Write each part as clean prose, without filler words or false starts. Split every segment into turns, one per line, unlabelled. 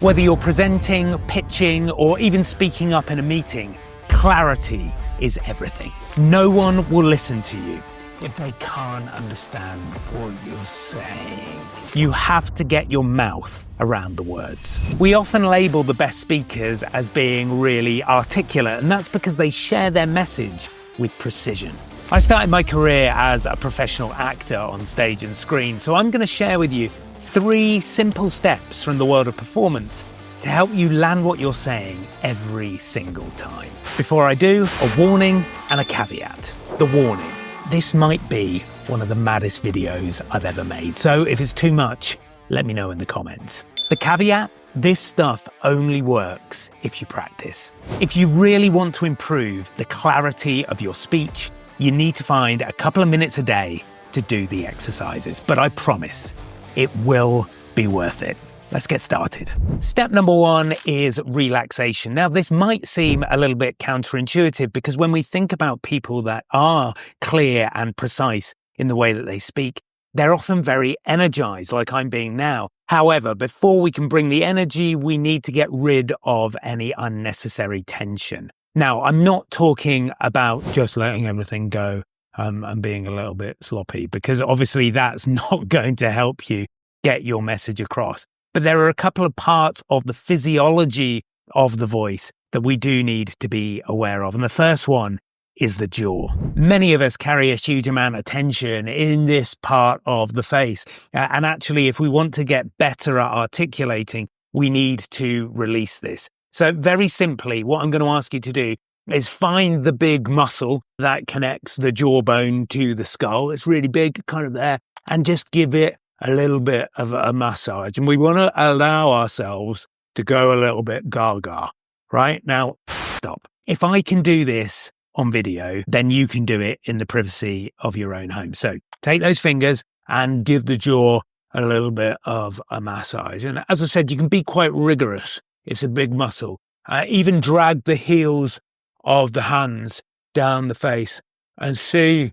Whether you're presenting, pitching, or even speaking up in a meeting, clarity is everything. No one will listen to you if they can't understand what you're saying. You have to get your mouth around the words. We often label the best speakers as being really articulate, and that's because they share their message with precision. I started my career as a professional actor on stage and screen, so I'm going to share with you 3 simple steps from the world of performance to help you land what you're saying every single time. Before I do, a warning and a caveat. The warning: this might be one of the maddest videos I've ever made, so if it's too much, let me know in the comments. The caveat: this stuff only works if you practice. If you really want to improve the clarity of your speech, you need to find a couple of minutes a day to do the exercises, but I promise it will be worth it. Let's get started. Step number 1 is relaxation. Now, this might seem a little bit counterintuitive because when we think about people that are clear and precise in the way that they speak, they're often very energized, like I'm being now. However, before we can bring the energy, we need to get rid of any unnecessary tension. Now, I'm not talking about just letting everything go and being a little bit sloppy, because obviously that's not going to help you get your message across. But there are a couple of parts of the physiology of the voice that we do need to be aware of. And the first one is the jaw. Many of us carry a huge amount of tension in this part of the face. And actually, if we want to get better at articulating, we need to release this. So very simply, what I'm going to ask you to do is find the big muscle that connects the jawbone to the skull. It's really big, kind of there, and just give it a little bit of a massage. And we want to allow ourselves to go a little bit gaga, right? Now, stop. If I can do this on video, then you can do it in the privacy of your own home. So take those fingers and give the jaw a little bit of a massage. And as I said, you can be quite rigorous. It's a big muscle. Even drag the heels of the hands down the face and see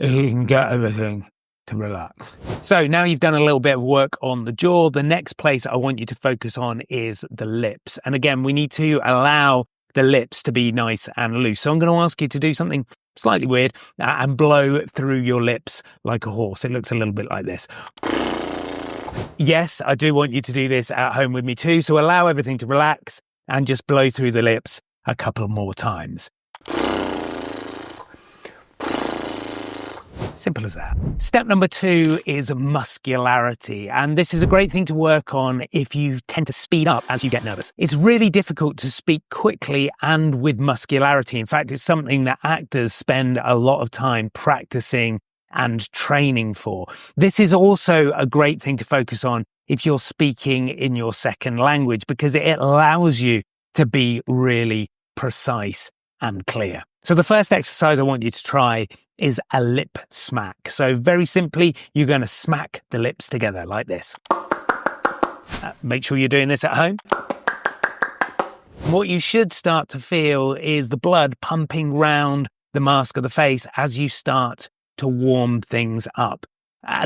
if you can get everything to relax. So now you've done a little bit of work on the jaw. The next place I want you to focus on is the lips. And again, we need to allow the lips to be nice and loose. So I'm going to ask you to do something slightly weird and blow through your lips like a horse. It looks a little bit like this. Yes, I do want you to do this at home with me too. So allow everything to relax and just blow through the lips a couple more times. Simple as that. Step number 2 is muscularity. And this is a great thing to work on if you tend to speed up as you get nervous. It's really difficult to speak quickly and with muscularity. In fact, it's something that actors spend a lot of time practicing and training for. This is also a great thing to focus on if you're speaking in your second language, because it allows you to be really precise and clear. So the first exercise I want you to try is a lip smack. So very simply, you're going to smack the lips together like this. Make sure you're doing this at home. What you should start to feel is the blood pumping round the mask of the face as you start to warm things up.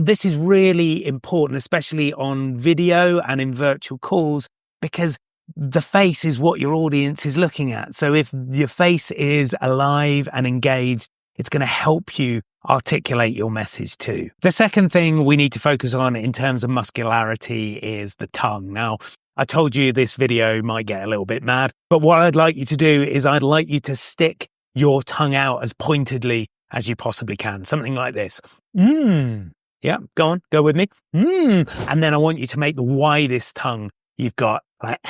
This is really important, especially on video and in virtual calls, because the face is what your audience is looking at. So if your face is alive and engaged, it's going to help you articulate your message too. The second thing we need to focus on in terms of muscularity is the tongue. Now, I told you this video might get a little bit mad, but what I'd like you to do is I'd like you to stick your tongue out as pointedly as you possibly can. Something like this. Yeah, go on, go with me. And then I want you to make the widest tongue you've got, like,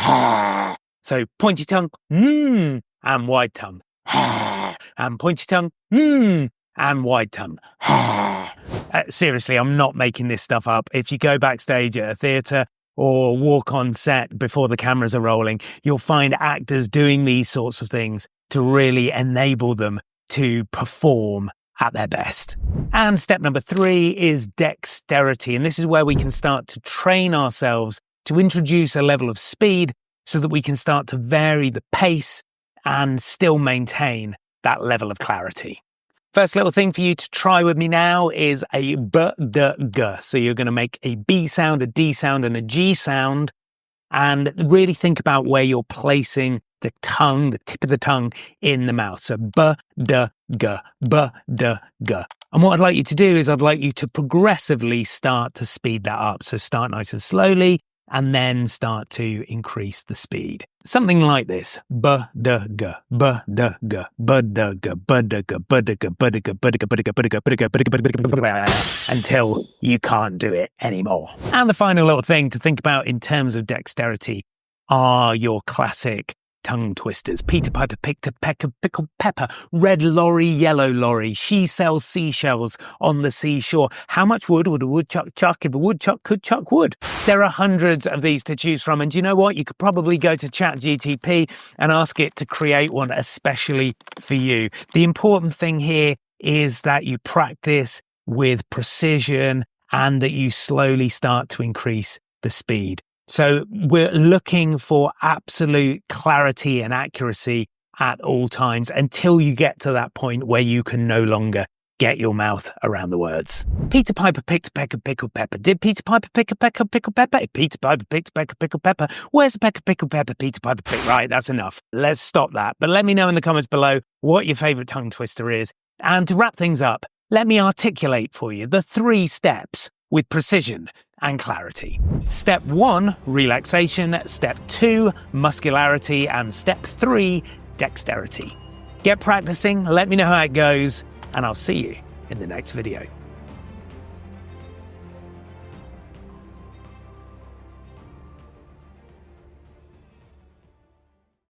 so pointy tongue, and wide tongue, and pointy tongue, and wide tongue. Seriously, I'm not making this stuff up. If you go backstage at a theatre or walk on set before the cameras are rolling, you'll find actors doing these sorts of things to really enable them to perform at their best. And step number 3 is dexterity. And this is where we can start to train ourselves to introduce a level of speed so that we can start to vary the pace and still maintain that level of clarity. First little thing for you to try with me now is a b, d, g. So you're going to make a B sound, a D sound, and a G sound and really think about where you're placing the tongue, the tip of the tongue in the mouth. So b, d, g, b, d, g. And what I'd like you to do is I'd like you to progressively start to speed that up. So start nice and slowly and then start to increase the speed. Something like this. B, d, g, b, d, g, b, d, g, b, d, g, b, d, g, b, d, g, b, d, g, b, d, g, b, d, g, b, d, g, b, d, g, b, d, g, b, d, g, until you can't do it anymore. And the final little thing to think about in terms of dexterity are your classic tongue twisters. Peter Piper picked a peck of pickled pepper. Red lorry, yellow lorry. She sells seashells on the seashore. How much wood would a woodchuck chuck if a woodchuck could chuck wood? There are hundreds of these to choose from. And do you know what? You could probably go to ChatGTP and ask it to create one especially for you. The important thing here is that you practice with precision and that you slowly start to increase the speed. So we're looking for absolute clarity and accuracy at all times until you get to that point where you can no longer get your mouth around the words. Peter Piper picked a peck of pickled pepper. Did Peter Piper pick a peck of pickled pepper? If Peter Piper picked a peck of pickled pepper, where's the peck of pickled pepper Peter Piper picked? Right, that's enough. Let's stop that. But let me know in the comments below what your favourite tongue twister is. And to wrap things up, let me articulate for you the 3 steps with precision and clarity. Step 1, relaxation. Step 2, muscularity. And step 3, dexterity. Get practicing, let me know how it goes, and I'll see you in the next video.